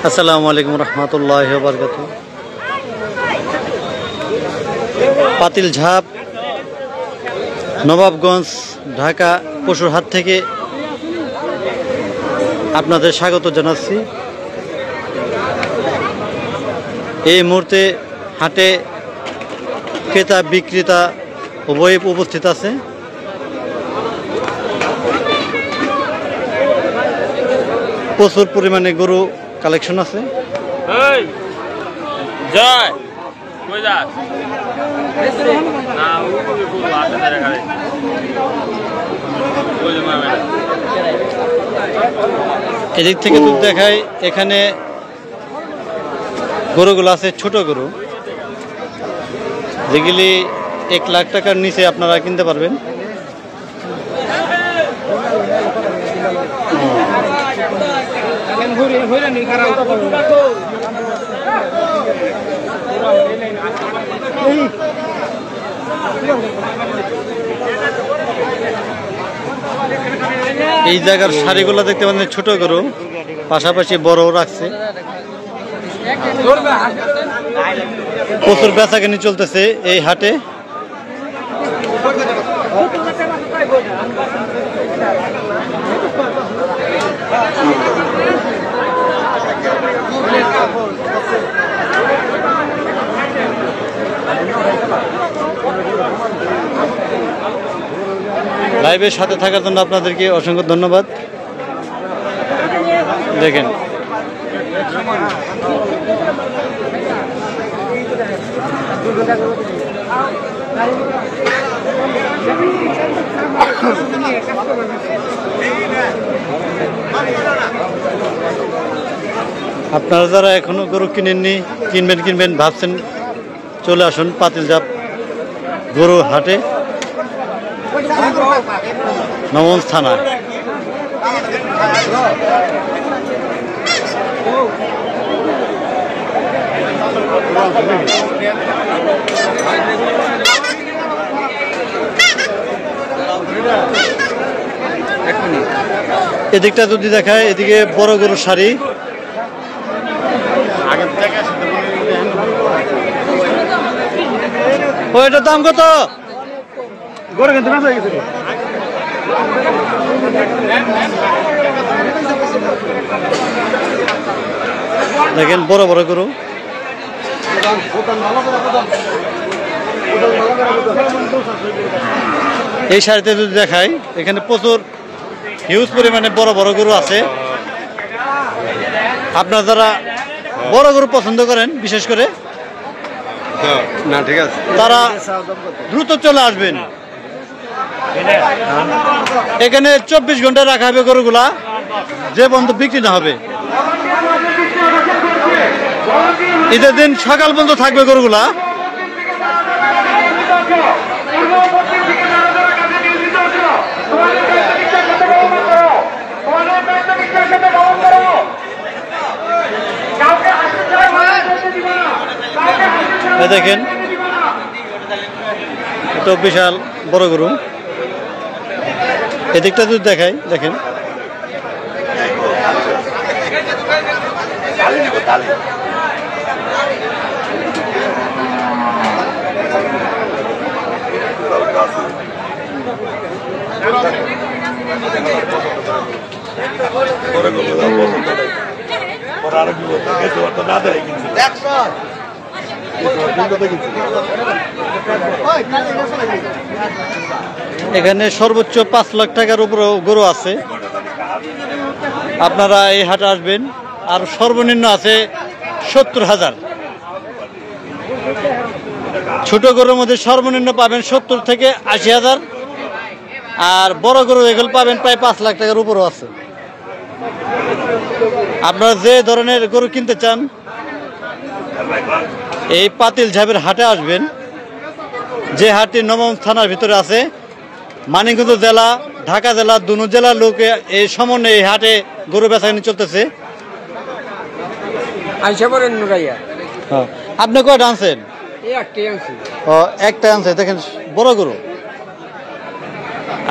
আসসালামু আলাইকুম রহমতুল্লাহি ওয়া বারাকাতুহু। পাতিলঝাপ, নবাবগঞ্জ, ঢাকা পশুর হাট থেকে আপনাদের স্বাগত জানাচ্ছি। এই মুহূর্তে হাটে ক্রেতা বিক্রেতা উভয় উপস্থিত আছে। প্রচুর পরিমাণে গরু কালেকশন আছে। এদিক থেকে দুধ দেখায়, এখানে গরুগুলো আছে ছোট গরু, যেগুলি 1 লাখ টাকার নিচে আপনারা কিনতে পারবেন। এই জায়গার শাড়িগুলো দেখতে পাচ্ছেন ছোট গরু, পাশাপাশি বড় রাখছে। প্রচুর বেচাকেনি চলতেছে এই হাটে। লাইভের সাথে থাকার জন্য আপনাদেরকে অসংখ্য ধন্যবাদ। দেখেন আপনারা যারা এখনো গরু কিনেননি, কিনবেন ভাবছেন, চলে আসুন পাতিলঝাপ গরু হাটে, নবগঞ্জ থানা। এদিকটা যদি দেখায়, এদিকে বড় গরুর শাড়ি। ওইটার দাম কত? দেখেন বড় বড় গরু। এই শাড়িতে যদি দেখাই, এখানে প্রচুর হিউজ পরিমাণে বড় বড় গরু আছে। আপনারা যারা বড় গরু পছন্দ করেন বিশেষ করে, না ঠিক আছে, তারা দ্রুত চলে আসবেন। এখানে 24 ঘন্টা রাখা হবে গরুগুলা, যে পর্যন্ত বিক্রি না হবে। ঈদের দিন সকাল পর্যন্ত থাকবে গরুগুলা। দেখেন এটা বিশাল বড় গরু। এদিকটা যদি দেখাই, দেখেন এখানে সর্বোচ্চ 5 লাখ টাকার উপরে গরু আছে। আপনারা এই হাটে আসবেন। আর সর্বনিম্ন আছে 70,000। ছোট গরুর মধ্যে সর্বনিম্ন পাবেন 70 থেকে 80,000, আর বড় গরু এগুলো পাবেন প্রায় 5 লাখ টাকার উপরও আছে। আপনারা যে ধরনের গরু কিনতে চান, এই পাতিলঝাপের হাটে আসবেন, যে হাটটি নবগঞ্জ থানার ভিতরে আছে। মানিকগঞ্জ জেলা, ঢাকা জেলা, দুনো জেলার লোক এই সমন্বয়ে এই হাটে গরু বেচাকেনি চলতেছে। আপনি কয়টা আনছেন? ও, একটা আনছে। দেখেন বড় গরু।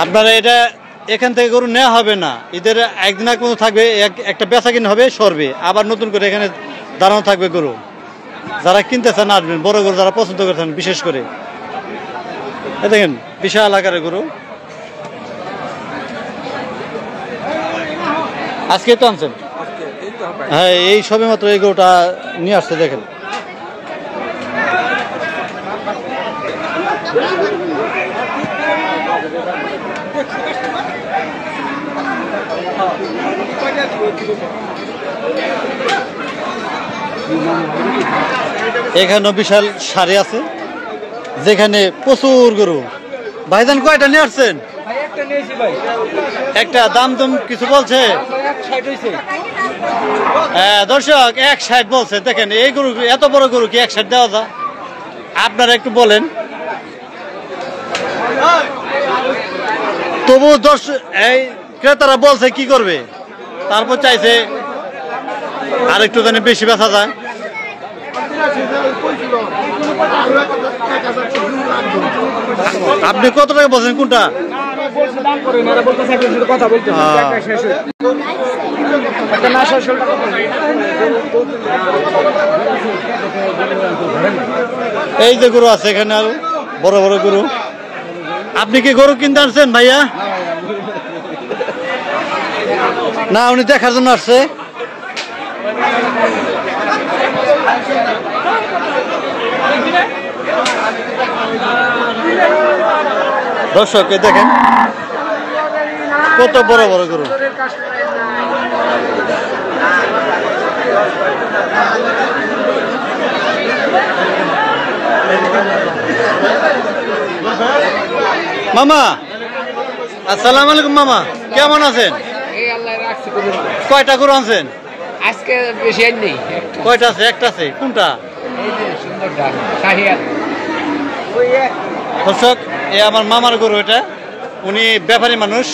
আপনারা এটা এখান থেকে গরু নেওয়া হবে না, ঈদের একদিন আগ পর্যন্ত থাকবে, একটা বেচা কিনা হবে, সরবে, আবার নতুন করে এখানে দাঁড়ানো থাকবে গরু। যারা কিনতে চান আসবেন, বড় গরু যারা পছন্দ করছেন বিশেষ করে। দেখেন বিশাল আকারের গরু, আজকে তো আনছেন? হ্যাঁ, এই সবে মাত্র এই গরুটা নিয়ে আসছে। দেখেন এখানেও বিশাল সারি আছে, যেখানে প্রচুর গরু। ভাইজান কয়টা নিয়ে আসছেন? একটা। দাম তুম কিছু বলছে? হ্যাঁ দর্শক, 160 বলছে। দেখেন এই গরু, এত বড় গরু কি 160 দেওয়া যায়? আপনারা একটু বলেন। তবু এই ক্রেতারা বলছে কি করবে, তারপর চাইছে আর একটু জানি বেশি বেচা যায়। আপনি কত টাকা বলছেন কোনটা? এই যে গরু আছে এখানে, আরো বড় বড় গরু। আপনি কি গরু কিনতে আসছেন ভাইয়া? না, উনি দেখার জন্য আসছে। দর্শক দেখেন কত বড় বড় গরু। মামা আসসালামু আলাইকুম। মামা কেমন আছেন? কয়টা গরু আনছেন আজকে? বেশি আর নেই। কয়টা আছে? একটা আছে। কোনটা? দর্শক, এ আমার মামার গরু। এটা উনি ব্যাপারী মানুষ,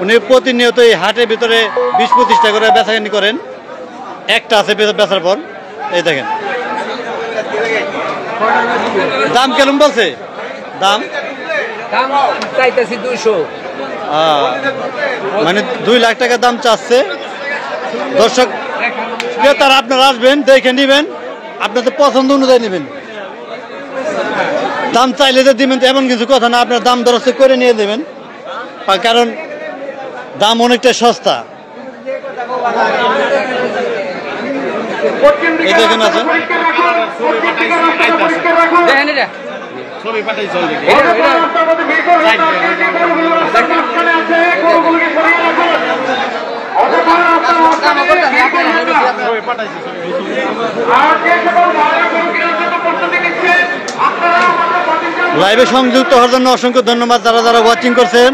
উনি প্রতিনিয়ত এই হাটের ভিতরে 20-25 টাকা করে বেচাকেনি করেন। একটা আছে বেচার পর। এই দেখেন দাম কেমন বলছে? দাম চাইতেছি 200, মানে 2 লাখ টাকা দাম চাচ্ছে। দর্শক ক্রেতারা আপনারা আসবেন, দেখে নিবেন, আপনাদের পছন্দ অনুযায়ী নেবেন। দাম চাইলে যে দিবেন এমন কিছু কথা না, আপনার দাম দরজ করে নিয়ে দেবেন, কারণ দাম অনেকটা সস্তা। এই দেখেন আছে লাইভে সংযুক্ত হওয়ার জন্য অসংখ্য ধন্যবাদ যারা যারা ওয়াচিং করছেন।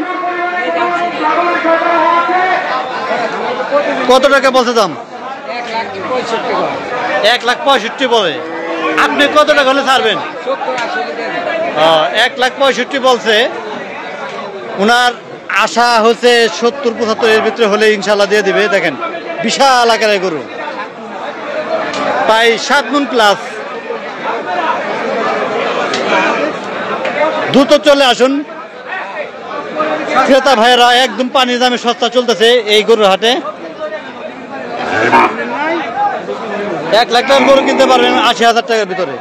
কত টাকা বলছে দাম? 1,65,000 বলে। আপনি কত টাকা হলে ছাড়বেন? 1,65,000 বলছে। ওনার আশা হচ্ছে 70-75 এর ভিতরে হলে ইনশাল্লাহ দিয়ে দিবে। দেখেন বিশাল আকারের গরু, প্রায় 7 মণ প্লাস। দ্রুত চলে আসুন ক্রেতা ভাইয়েরা, একদম পানির দামে সস্তা চলতেছে এই গরুর হাটে। 1 লাখ টাকার গরু কিনতে পারবেন 80,000 টাকার ভিতরে।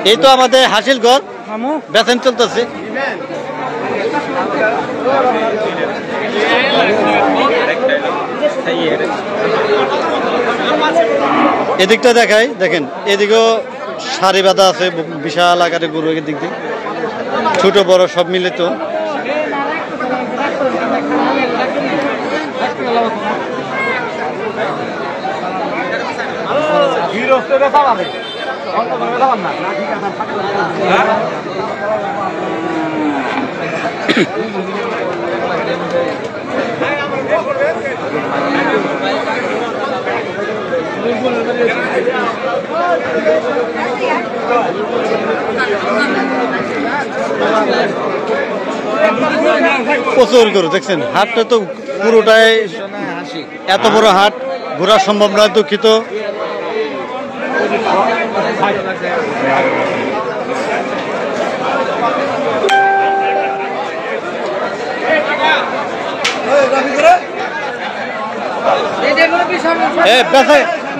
এই তো আমাদের হাসিলগড় বেচেন চলতেছে। এদিকটা দেখাই, দেখেন এদিকেও সারি বাঁধা আছে, বিশাল আকারে গরু। এদিক দিয়ে ছোট বড় সব মিলিত। প্রচুর গরু দেখছেন। হাটটা তো পুরোটাই, এত বড় হাট ঘোরা সম্ভব নয়, দুঃখিত। এ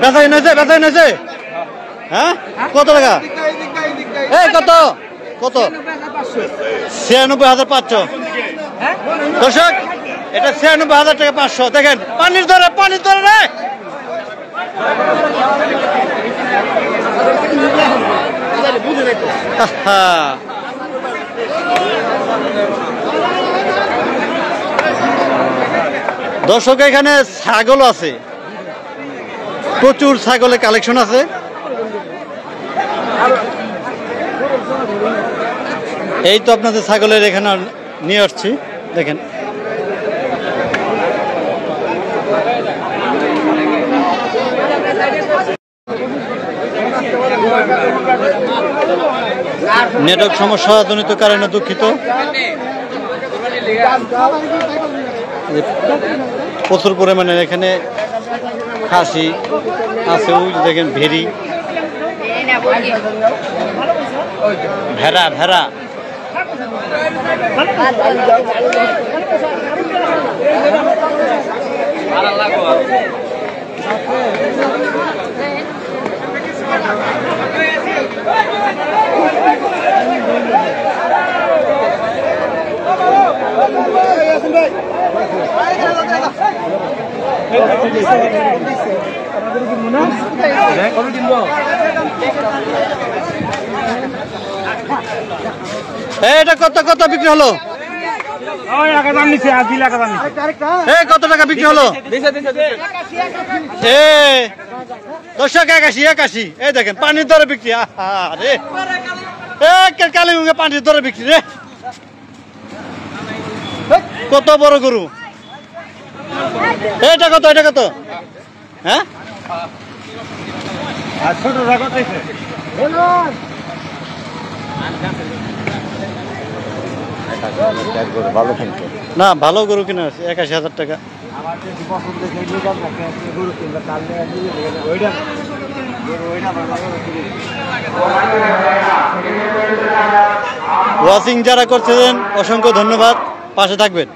বেচা এনেছে হ্যাঁ কত টাকা এই কত 96,500 দর্শক এটা 96,000 টাকা 500 দেখেন পানির দরে রে দর্শক এখানে ছাগল আছে প্রচুর ছাগলের কালেকশন আছে এই তো আপনাদের ছাগলের এখানে নিয়ে আসছি দেখেন নেটওয়ার্ক সমস্যা জনিত কারণে দুঃখিত প্রচুর পরিমাণে এখানে খাসি আছে ওই দেখেন ভেড়ি ভেড়া এটা কত বিক্রি হলো কত টাকা বিক্রি হলো দর্শক 81 এই দেখেন পানির দরে বিক্রি আরে কালীগঞ্জে পানির দরে বিক্রি রে কত বড় গরু এটা কত হ্যাঁ না ভালো গরু কিনা আছে 81,000 টাকা ওয়াচিং যারা করছেন অসংখ্য ধন্যবাদ পাশে থাকবেন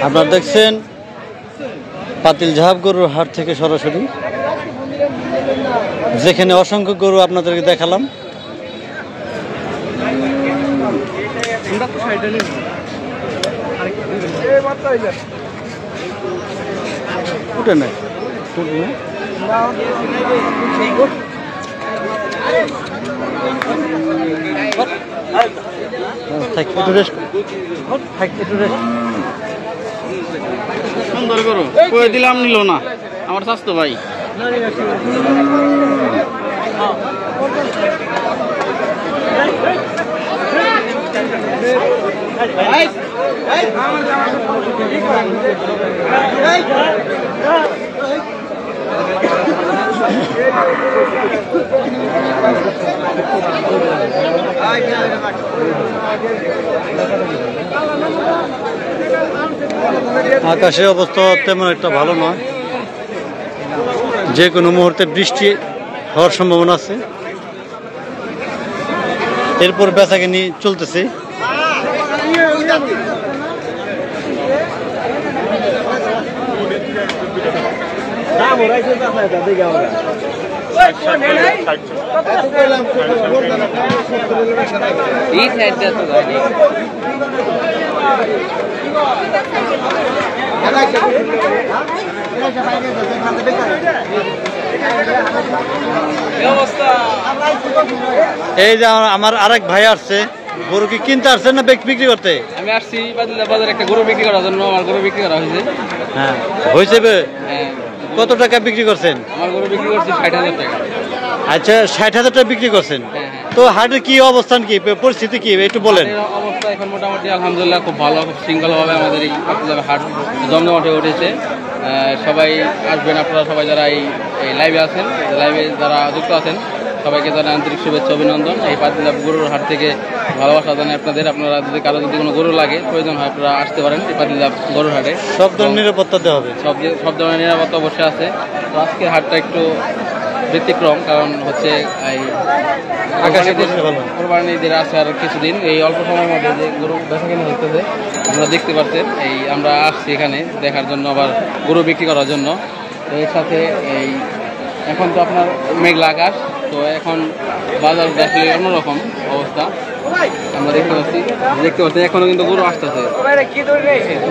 আপনারা দেখছেন পাতিলঝাপ গরুর হাট থেকে সরাসরি যেখানে অসংখ্য গরু আপনাদেরকে দেখালাম উঠে নাই সুন্দর করো কয়ে দিলাম নিল না আমার স্বাস্থ্য ভাই আকাশের অবস্থা তেমন একটা ভালো নয় যে কোনো মুহূর্তে বৃষ্টি হওয়ার সম্ভাবনা আছে এরপর বেচাকেনি চলতেছে এই যে আমার আরেক ভাই আসছে গরু কি কিনতে আসছেন না বিক্রি করতে আমি আসছি বাজারে একটা গরু বিক্রি করার জন্য আমার গরু বিক্রি করা হয়েছে হ্যাঁ হয়েছে কত টাকা বিক্রি করছেন আমার গরু বিক্রি করছি 60,000 টাকা আচ্ছা 60,000 টাকা বিক্রি করছেন তো হাটের কি অবস্থান কি পরিস্থিতি কি একটু বলেন অবস্থা এখন মোটামুটি আলহামদুলিল্লাহ খুব ভালো খুব শৃঙ্খলভাবে আমাদের এই হাট জমজমাটে উঠেছে সবাই আসবেন আপনারা সবাই যারা এই লাইভে আছেন লাইভে যারা যুক্ত আছেন সবাইকে জানাই আন্তরিক শুভেচ্ছা অভিনন্দন এই পাতিলঝাপ গরুর হাট থেকে ভালোবাসা জানাই আপনাদের আপনারা যদি কারো যদি কোনো গরু লাগে প্রয়োজন হয় আপনারা আসতে পারেন এই পাতিলঝাপ গরুর হাটে সব ধরনের নিরাপত্তা দেওয়া হবে সব ধরনের নিরাপত্তা অবশ্যই আছে তো আজকে হাটটা একটু ব্যতিক্রম, কারণ হচ্ছে এই আকাশে বৃষ্টি ভালো। কোরবানি ঈদের আসার কিছুদিন এই অল্প সময়ের মধ্যে যে গরু বেচাকেনা হইতেছে আপনারা দেখতে পাচ্ছেন। এই আমরা আসছি এখানে দেখার জন্য, আবার গরু বিক্রি করার জন্য। তো এর সাথে এই এখন তো আপনার মেঘলা আকাশ, তো এখন বাজার আসলে অন্যরকম অবস্থা আমরা দেখতে পাচ্ছি এখনো কিন্তু গরু আসতেছে।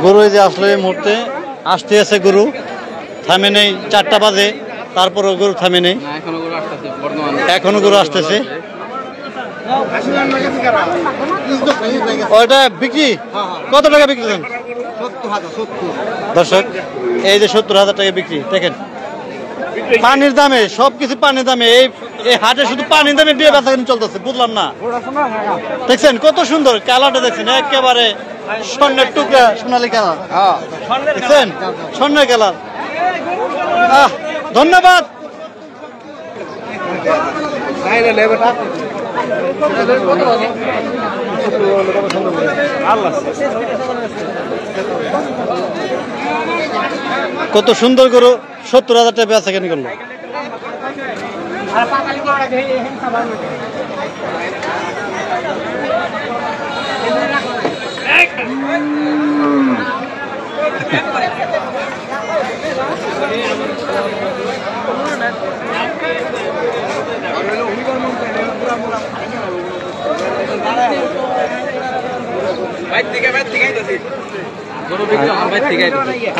গরু এই যে আসলে এই মুহূর্তে আসতে আছে, গরু থামে নেই। 4টা বাজে, তারপরও গরু থামে নেই, না, এখনো গরু আসতেছে বর্তমানে, এখনো গরু আসতেছে। ওইটা বিক্রি কত টাকা বিক্রি করেন দর্শক? এই যে 70,000 টাকা বিক্রি। দেখেন পানির দামে, সবকিছু পানির দামে, এই হাটে শুধু পানির দামে বিয়ে বেচা কিনে চলতেছে, বুঝলাম না। দেখছেন কত সুন্দর কালারটা, দেখছেন একেবারে স্বর্ণের টুকরা, সোনালী কালার, দেখছেন স্বর্ণের কালার। ধন্যবাদ। কত সুন্দর গরু 70,000 টাকা বেচা কেন করলো।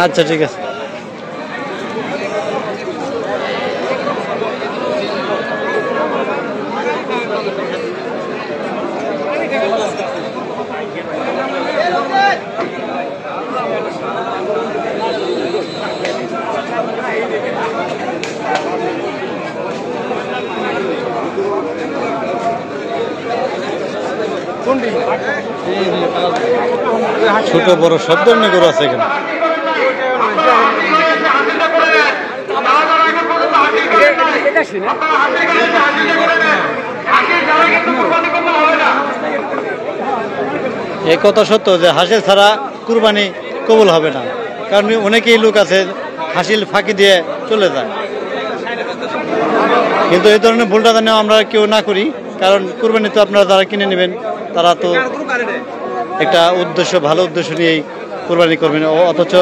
আচ্ছা ঠিক আছে। ছোট বড় সব ধরনের গরু আছে এখানে। এই কথা সত্য যে হাসিল ছাড়া কুরবানি কবুল হবে না, কারণ অনেকেই লোক আছে হাসিল ফাঁকি দিয়ে চলে যায়। কিন্তু এই ধরনের ভুলটা যেন আমরা কেউ না করি, কারণ কুরবানি তো আপনারা যারা কিনে নেবেন তারা তো একটা উদ্দেশ্য, ভালো উদ্দেশ্য নিয়েই কুরবানি করবেন, অথচ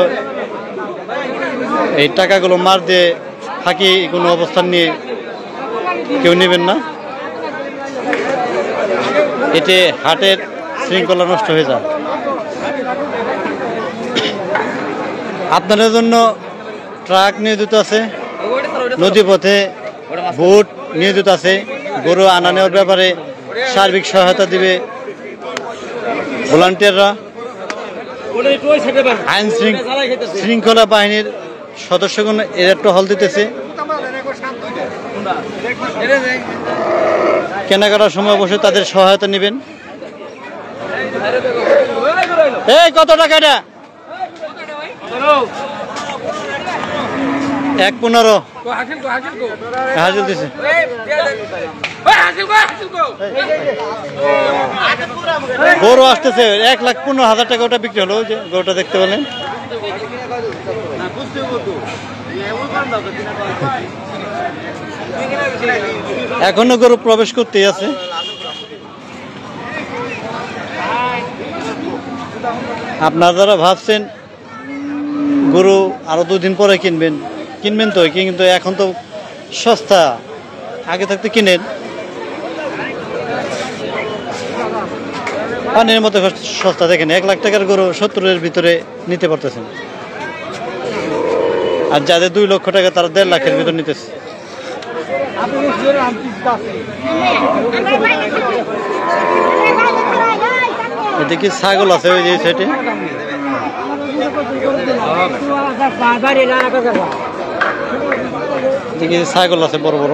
এই টাকাগুলো মার দিয়ে ফাঁকি কোনো অবস্থান নিয়ে কেউ নেবেন না। এতে হাটের শৃঙ্খলা নষ্ট হয়ে যায়। আপনাদের জন্য ট্রাক নিয়োজিত আছে, নদীপথে বোট নিয়োজিত আছে, গরু আনা নেওয়ার ব্যাপারে সার্বিক সহায়তা দিবে ভলান্টিয়াররা। আইন শৃঙ্খলা বাহিনীর সদস্যগণ এর টহল দিতেছে। কেনাকাটার সময় অবশ্যই তাদের সহায়তা নেবেন। এই কত টাকা এটা? 1.15 হাসিল দিছে। গরু আসতেছে 1,15,000 টাকা, ওটা বিক্রি হলো। ওই যে গরুটা দেখতে পেলেন। এখনো গরু প্রবেশ করতেই আছে। আপনারা যারা ভাবছেন গরু আরো 2 দিন পরে কিনবেন তো, কিন্তু এখন তো সস্তা, আগে থাকতে কিনেন। পানির মতো সস্তা। দেখেন 1 লাখ টাকার গরু 70-এর ভিতরে নিতে পারতেছেন, আর যাদের 2 লক্ষ টাকা তারা 1.5 লাখের ভিতর নিতেছে। এদিকে ছাগল আছে ওই যে সাইডে। এদিকে ছাগল আছে বড় বড়।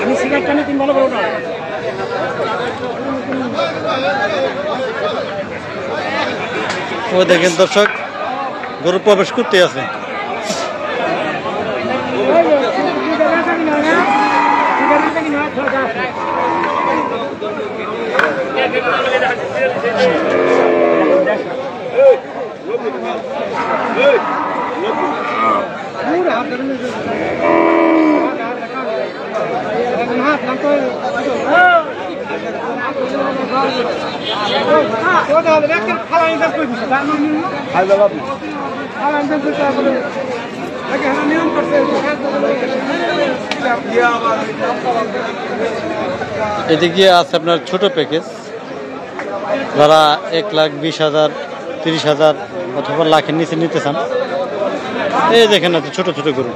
আমি সিগারেট টানি 3 ভালো বড় না। ওই দেখেন দর্শক, গরু প্রবেশ করতে আছে। এদিকে আছে আপনার ছোট প্যাকেজ, যারা 1,20,000, 30,000 অথবা লাখের নিচে নিতে চান, এই দেখেন আছে ছোট ছোট গরু।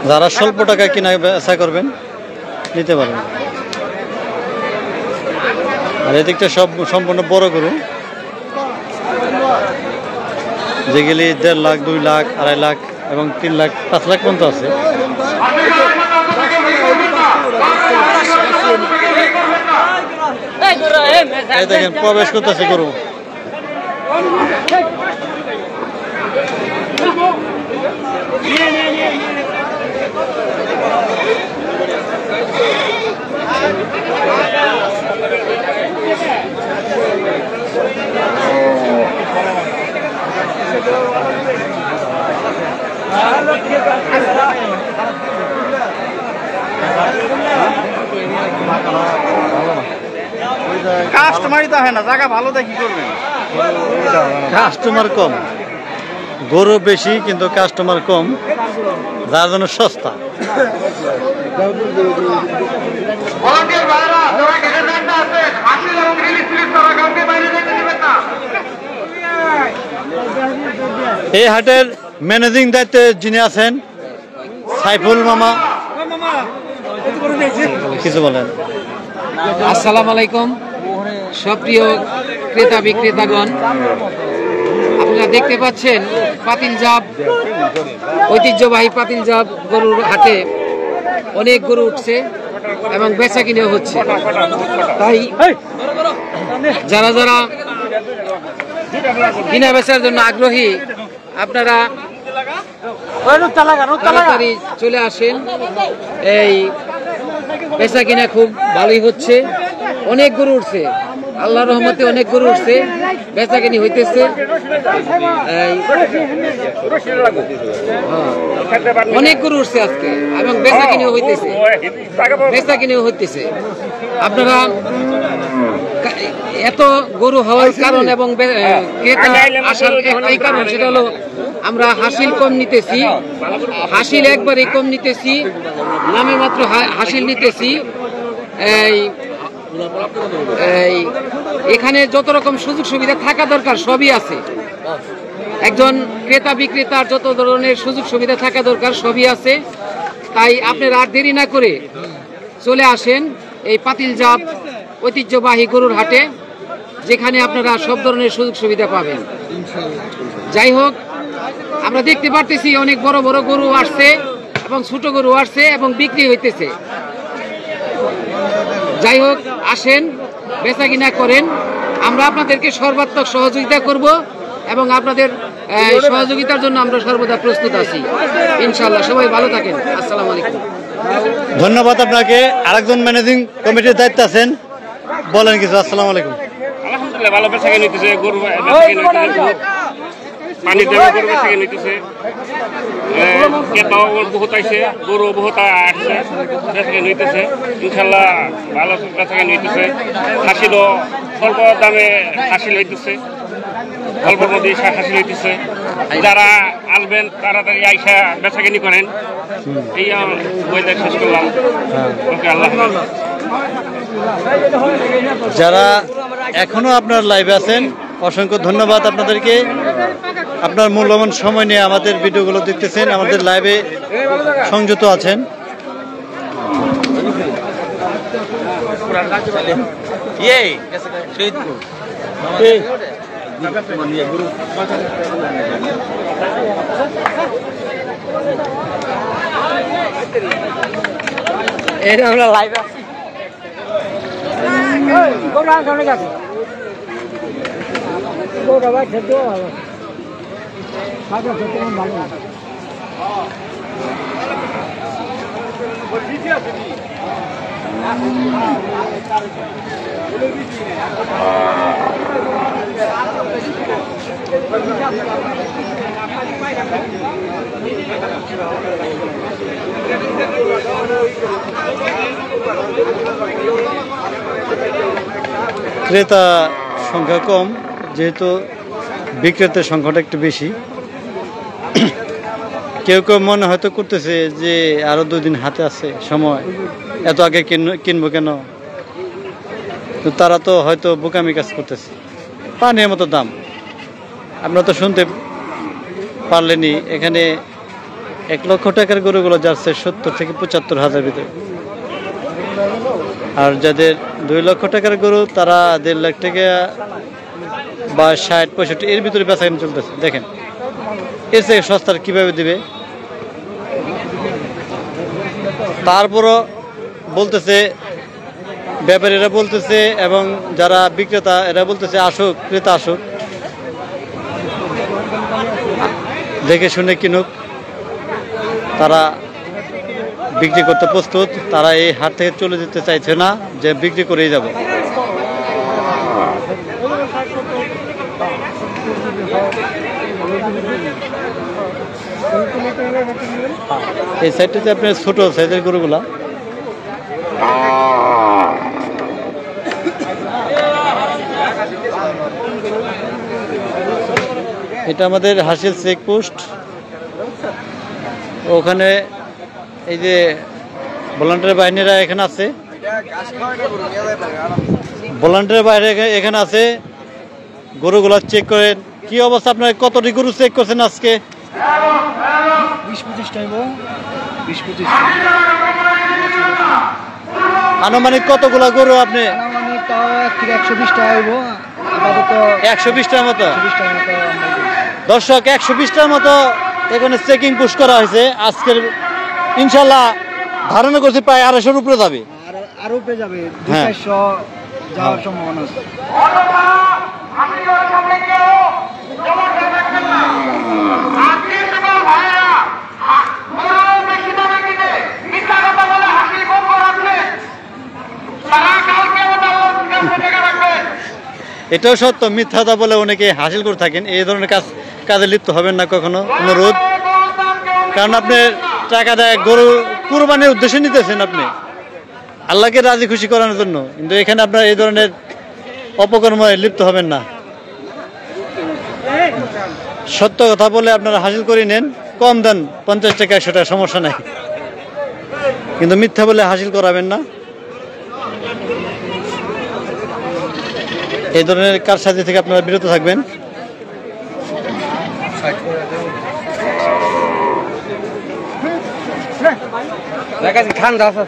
যারা স্বল্প টাকায় কিনা বেচা করবেন নিতে পারেন। আর এদিকটা সব সম্পূর্ণ বড় গরু, যেগুলি 1.5 লাখ, 2 লাখ, 2.5 লাখ এবং 3 লাখ, 5 লাখ পর্যন্ত আছে। এই দেখেন প্রবেশ করতেছে গরু। কাস্টমারই তো হয় না, জায়গা ভালো দেখি করবেন। কাস্টমার কম, গরু বেশি কিন্তু কাস্টমার কম, যার জন্য সস্তা। এই হাটের ম্যানেজিং দায়িত্বে যিনি আছেন সাইফুল মামা, কিছু বলেন। আসসালামু আলাইকুম সুপ্রিয় ক্রেতা বিক্রেতাগণ, আপনারা দেখতে পাচ্ছেন পাতিলজাব, ঐতিহ্যবাহী পাতিলজাব গরুর হাটে অনেক গরু উঠছে এবং বেচা কিনেও হচ্ছে। তাই যারা যারা কিনা বেচার জন্য আগ্রহী, আপনারা তাড়াতাড়ি চলে আসেন। এই বেচা কিনা খুব ভালোই হচ্ছে, অনেক গরু উঠছে, আল্লাহর রহমতে অনেক গরু উঠছে, বেচা কিনি হইতেছে, অনেক গরু উঠছে আজকে এবং বেচা কিনিও হইতেছে, বেচা কিনিও হইতেছে। আপনারা এত গরু হওয়ার কারণ এবং ক্রেতা আসার একটাই কারণ, সেটা হলো আমরা হাসিল কম নিতেছি, হাসিল একবারই কম নিতেছি, নামে মাত্র হাসিল নিতেছি। এখানে যত রকম সুযোগ সুবিধা থাকা দরকার সবই আছে। একজন ক্রেতা বিক্রেতার যত ধরনের সুযোগ সুবিধা থাকা দরকার সবই আছে। তাই আপনারা আর দেরি না করে চলে আসেন এই পাতিলজাব ঐতিহ্যবাহী গরুর হাটে, যেখানে আপনারা সব ধরনের সুযোগ সুবিধা পাবেন। যাই হোক, আমরা দেখতে পারতেছি অনেক বড় বড় গরু আসছে এবং ছোট গরু আসছে এবং বিক্রি হইতেছে। যাই হোক, আসেন, বেচা কিনা করেন, আমরা আপনাদেরকে সর্বাত্মক সহযোগিতা করব এবং আপনাদের সহযোগিতার জন্য আমরা সর্বদা প্রস্তুত আছি ইনশাআল্লাহ। সবাই ভালো থাকেন, আসসালামু আলাইকুম। ধন্যবাদ আপনাকে। আরেকজন ম্যানেজিং কমিটির দায়িত্বে আছেন, বলেন কিছু। আসসালামু আলাইকুম। আলহামদুলিল্লাহ ভালো বেচা কিনে নিতেছে, গরু পানি দেবে, গরু বেচা কিনে নিতেছে, ক্রেতাও বহুত আইছে, গরু বহুত আসছে, বেচা কিনে নিতেছে ইনশাল্লাহ ভালো বেচা কিনে নিতেছে। হাসিলও স্বল্প দামে হাসিল হইতেছে, অল্পের মধ্যে হাসিল হইতেছে। যারা আসবেন তাড়াতাড়ি আইসা বেচা কিনি করেন। এই বইটা শেষ করলাম। ওকে, আল্লাহ হাফেজ। যারা এখনো আপনার লাইভে আছেন, অসংখ্য ধন্যবাদ আপনাদেরকে। আপনার মূল্যবান সময় নিয়ে আমাদের ভিডিওগুলো দেখতেছেন, আমাদের লাইভে সংযুক্ত আছেন। এটা আমরা লাইভে আছি। গরু ক্রেতা সংখ্যা কম, যেহেতু বিক্রেতার সংখ্যাটা একটু বেশি। কেউ কেউ মনে হয়তো করতেছে যে আরো 2 দিন হাতে আছে সময়, এত আগে কিনবো কেন। তো তারা তো হয়তো বোকামি কাজ করতেছে। পানির মতো দাম, আপনারা তো শুনতে পারলেনি। এখানে 1 লক্ষ টাকার গরুগুলো যাচ্ছে 70 থেকে 75 হাজার ভিতরে, আর যাদের 2 লক্ষ টাকার গরু তারা 1.5 লাখ টাকা বা 60-65 এর ভিতরে বেচা কিনা চলতেছে। দেখেন এর থেকে সস্তার কিভাবে দিবে। তারপরও বলতেছে, ব্যাপারীরা বলতেছে এবং যারা বিক্রেতা এরা বলতেছে আসুক, ক্রেতা আসুক, দেখে শুনে কিনুক। তারা বিক্রি করতে প্রস্তুত, তারা এই হাট থেকে চলে যেতে চাইছে না যে বিক্রি করেই যাব। এই সাইডটাতে আপনার ছোট সাইজের গরুগুলা। এটা আমাদের হাসিল চেকপোস্ট। ওখানে এই যে ভলান্টিয়ার বাহিনীরা এখানে আছে, ভলান্টিয়ার বাইরে এখানে আছে। গরুগুলা চেক করেন। কি অবস্থা আপনার? কতটি গরু চেক করছেন আজকে? 20-25 আনুমানিক কতগুলা গরু আপনি? আনুমানিক তাও 1 থেকে 120 টাকা হইব। আপাতত 120টার মতো। 20 টাকার মতো আমরা দিই। দর্শক, 120টার মতো এখানে চেকিং পুশ করা হয়েছে। আজকের ইনশাল্লাহ ধারণা করছি প্রায় 250-এর উপরে যাবে। আরো উপরে যাবে, হ্যাঁ। 200 যাওয়ার সম্ভাবনা আছে। এটাও সত্য, মিথ্যাটা বলে অনেকে হাসিল করে থাকেন। এই ধরনের কাজে লিপ্ত হবেন না কখনো, অনুরোধ। কারণ আপনি টাকা দেয় গরু কুরবানির উদ্দেশ্যে নিতেছেন, আপনি আল্লাহকে রাজি খুশি করানোর জন্য, কিন্তু এখানে আপনার এই ধরনের অপকর্মে লিপ্ত হবেন না। সত্য কথা বলে আপনারা হাসিল করে নেন, কম দেন 50 টাকা 100 টাকা, সমস্যা নাই, কিন্তু মিথ্যা বলে হাসিল করাবেন না। এই ধরনের কারসাজি থেকে আপনারা বিরত থাকবেন। ঠান্ডা আছে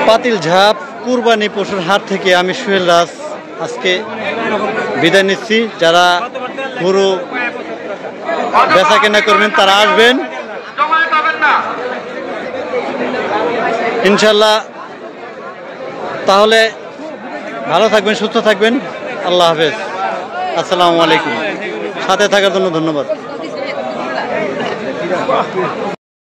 পাতিল ঝাপ কুরবানি পশুর হাট থেকে আমি সুহেল রাজ আজকে বিদায় নিচ্ছি। যারা গরু বেচা কেনা করবেন তারা আসবেন ইনশাল্লাহ। তাহলে ভালো থাকবেন, সুস্থ থাকবেন। আল্লাহ হাফেজ, আসসালামু আলাইকুম। সাথে থাকার জন্য ধন্যবাদ।